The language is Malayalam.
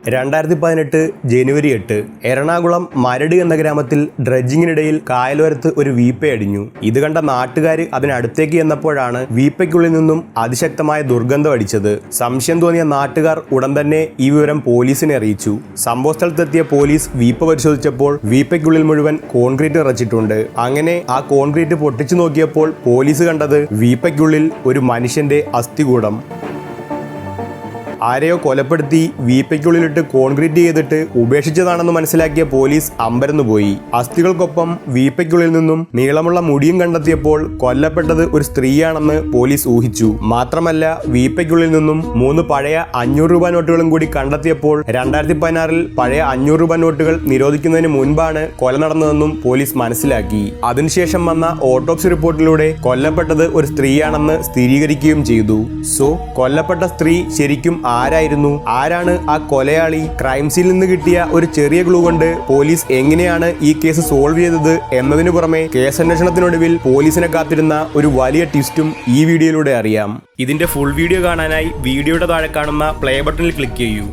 2018 ജനുവരി 8 എറണാകുളം മരട് എന്ന ഗ്രാമത്തിൽ ഡ്രഡ്ജിങ്ങിനിടയിൽ കായലോരത്ത് ഒരു വീപ്പയടിഞ്ഞു. ഇത് കണ്ട നാട്ടുകാർ അതിനടുത്തേക്ക് ചെന്നപ്പോഴാണ് വീപ്പയ്ക്കുള്ളിൽ നിന്നും അതിശക്തമായ ദുർഗന്ധം അടിച്ചത്. സംശയം തോന്നിയ നാട്ടുകാർ ഉടൻ തന്നെ ഈ വിവരം പോലീസിനെ അറിയിച്ചു. സംഭവസ്ഥലത്തെത്തിയ പോലീസ് വീപ്പ പരിശോധിച്ചപ്പോൾ വീപ്പയ്ക്കുള്ളിൽ മുഴുവൻ കോൺക്രീറ്റ് നിറച്ചിട്ടുണ്ട്. അങ്ങനെ ആ കോൺക്രീറ്റ് പൊട്ടിച്ചു നോക്കിയപ്പോൾ പോലീസ് കണ്ടത് വീപ്പയ്ക്കുള്ളിൽ ഒരു മനുഷ്യന്റെ അസ്ഥികൂടം. ആരെയോ കൊലപ്പെടുത്തി വീപ്പയ്ക്കുള്ളിലിട്ട് കോൺക്രീറ്റ് ചെയ്തിട്ട് ഉപേക്ഷിച്ചതാണെന്ന് മനസ്സിലാക്കിയ പോലീസ് അമ്പരന്നുപോയി. അസ്ഥികൾക്കൊപ്പം വീപ്പയ്ക്കുള്ളിൽ നിന്നും നീളമുള്ള മുടിയും കണ്ടെത്തിയപ്പോൾ കൊല്ലപ്പെട്ടത് ഒരു സ്ത്രീയാണെന്ന് പോലീസ് ഊഹിച്ചു. മാത്രമല്ല വീപ്പയ്ക്കുള്ളിൽ നിന്നും 3 പഴയ 500 രൂപ നോട്ടുകളും കൂടി കണ്ടെത്തിയപ്പോൾ 2016 പഴയ 500 രൂപ നോട്ടുകൾ നിരോധിക്കുന്നതിന് മുൻപാണ് കൊല നടന്നതെന്നും പോലീസ് മനസ്സിലാക്കി. അതിനുശേഷം വന്ന ഓട്ടോപ്സി റിപ്പോർട്ടിലൂടെ കൊല്ലപ്പെട്ടത് ഒരു സ്ത്രീയാണെന്ന് സ്ഥിരീകരിക്കുകയും ചെയ്തു. സോ കൊല്ലപ്പെട്ട സ്ത്രീ ശരിക്കും ആരായിരുന്നു? ആരാണ് ആ കൊലയാളി? ക്രൈം സീനിൽ നിന്ന് കിട്ടിയ ഒരു ചെറിയ ക്ലൂ കൊണ്ട് പോലീസ് എങ്ങനെയാണ് ഈ കേസ് സോൾവ് ചെയ്തത് എന്നതിനു പുറമെ കേസന്വേഷണത്തിനൊടുവിൽ പോലീസിനെ കാത്തിരുന്ന ഒരു വലിയ ട്വിസ്റ്റും ഈ വീഡിയോയിലൂടെ അറിയാം. ഇതിന്റെ ഫുൾ വീഡിയോ കാണാനായി വീഡിയോയുടെ താഴെ കാണുന്ന പ്ലേ ബട്ടണിൽ ക്ലിക്ക് ചെയ്യൂ.